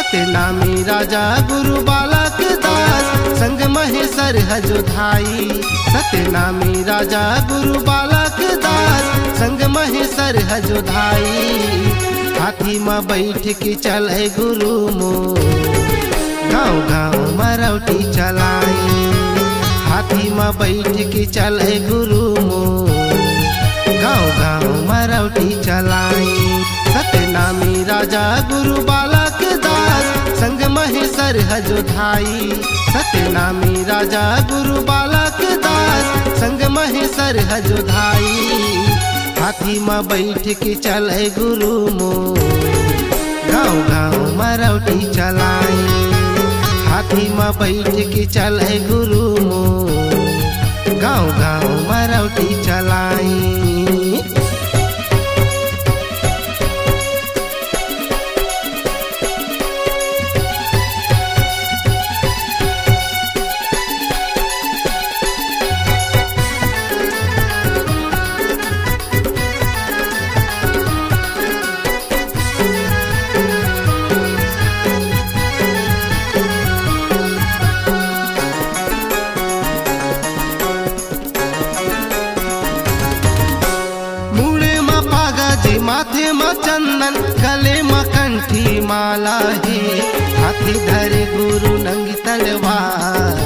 सतनामी राजा गुरु बालक दास संग महेश्वर हजोधाई। सतनामी राजा गुरु बालक दास संग महेश्वर हजोधाई। हाथी में बैठ के चले गुरु मो गाँव गाँव मरौटी चलाई। हाथी में बैठ के चले गुरु मो गाँव गाँव मरौटी चलाई। सतनामी राजा गुरु बालक दास संग महेश्वर हजोधाई। सतनामी राजा गुरु बालक दास संग महेश्वर हजोधाई। हाथी में बैठ के चले गुरु मो गाँव गाँव मरौटी चलाई। हाथी में बैठ के चले गुरु मो गाँव गाँव मरौटी चलाई। माथे में चंदन गले में कंठी माला है। हाथी धरे गुरु नंगी तलवार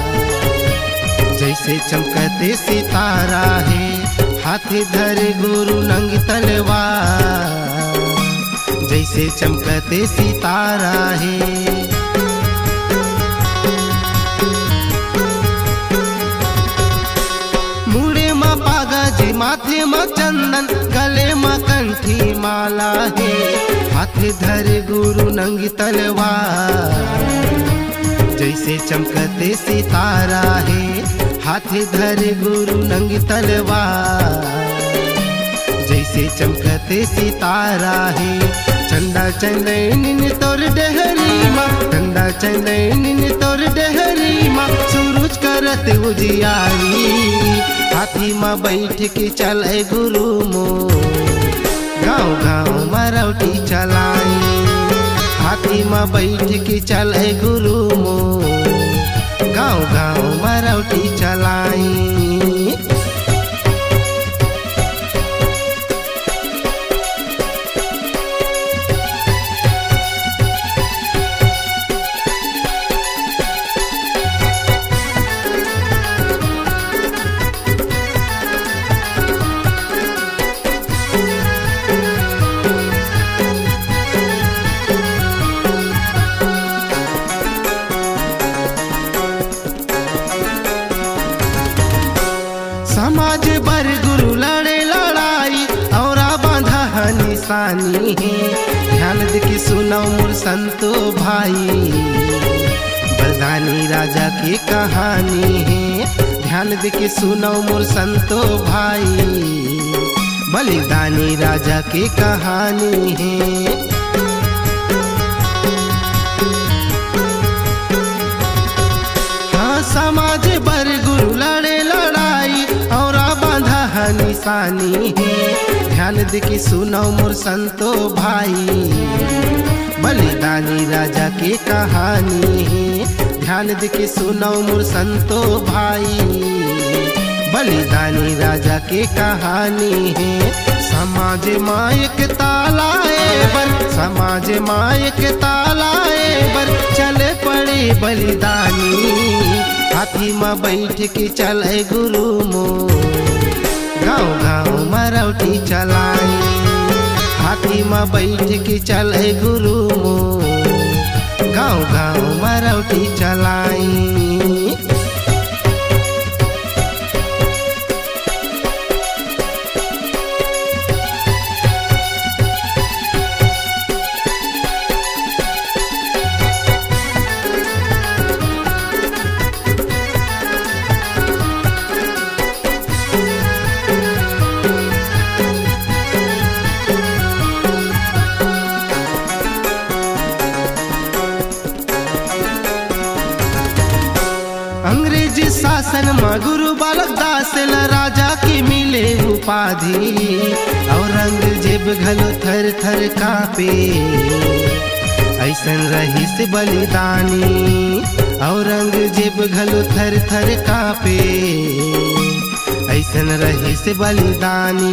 जैसे चमकते सितारा है। हाथी धरे गुरु नंगी तलवार जैसे चमकते सितारा है। माथे में चंदन गले में कंठी माला है। हाथ धरे गुरु नंगी तलवार जैसे चमकते सितारा है। हाथ धरे गुरु नंगी तलवार जैसे चमकते सितारा है। चंदा चंदैनी तोर डहरी माँ, चंदा चंदैनी तोर डहरी माँ, सूरज करत उजियारी। हाथी में बैठ के चले गुरु मो गाँव गाँव मरौटी चलाई। हाथी में बैठ के चले गुरु मो गाँव गाँव मरौटी चलाई। समाज बर गुरु लड़े लड़ाई और बांधा निशानी है। ध्यान दे के सुनो मोर संतो भाई, बलिदानी राजा की कहानी है। ध्यान दे के सुनो मोर संतो भाई, बलिदानी राजा की कहानी है। हाँ समाज बर गुरु लड़े लड़ाई और बांधा निशानी है। ध्यान दे के सुनो मोर संतो भाई, बलिदानी राजा की कहानी है। ध्यान दे के सुनो मोर संतो भाई, बलिदानी राजा की कहानी है। समाज मायक तालाए बर, समाज मायक तालाए बर, चले पड़े बलिदानी। हाथी में बैठ के चले गुरु मो गाँव गाँव मरौटी चलाई। हाथी में बैठ के चले गुरु मो गाँव गाँव मरौटी चलाई। अंग्रेजी शासन में गुरु बालक दास राजा की मिले उपाधि। और औरंगजेब घलो थर थर कापे, ऐसन रही से बलिदानी औरंगजेब घलो थर थर कापे ऐसन रही से बलिदानी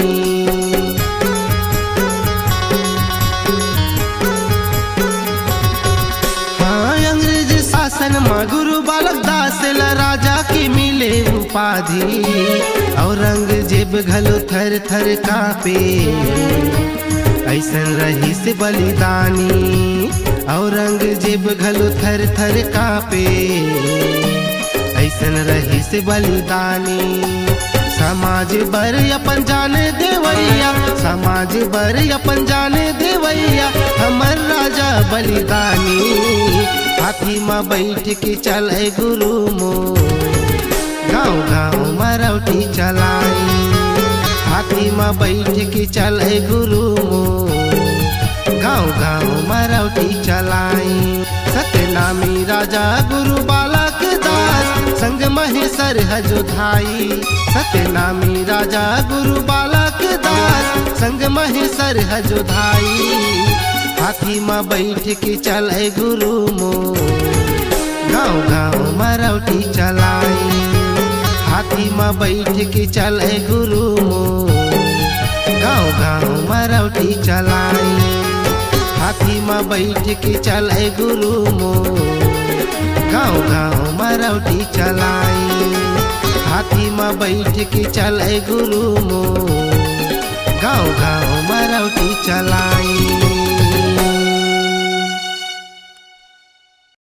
शासन में गुरु बालक दास राजा की मिले उपाधि औरंगजेब घलो थर थर कापे ऐसन रही से बलिदानी औरंगजेब घलो थर थर कापे ऐसन रही से बलिदानी समाज बर अपन जाने देवैया समाज बर अपन जाने देवैया हमर राजा बलिदानी हाथी में बैठ के चले गुरु मो गाँव गाँव मरौटी चलाई हाथी में बैठ के चले गुरु मो गाँव गाँव मरौटी चलाई सत्यनामी राजा गुरु बालक दास संग महेश्वर हजोधाई सत्यनामी राजा गुरु बालक दास संग महेश्वर हजोधाई हाथी में बैठ के चले गुरु मो गाँव गाँव मरौटी चलाई हाथी में बैठ के चले गुरु मो गाँव गाँव मरौटी चलाई हाथी में बैठ के चले गुरु मो गाँव गाँव मरौटी चलाई हाथी में बैठ के चले गुरु मो गाँव गाँव मरौटी चलाई।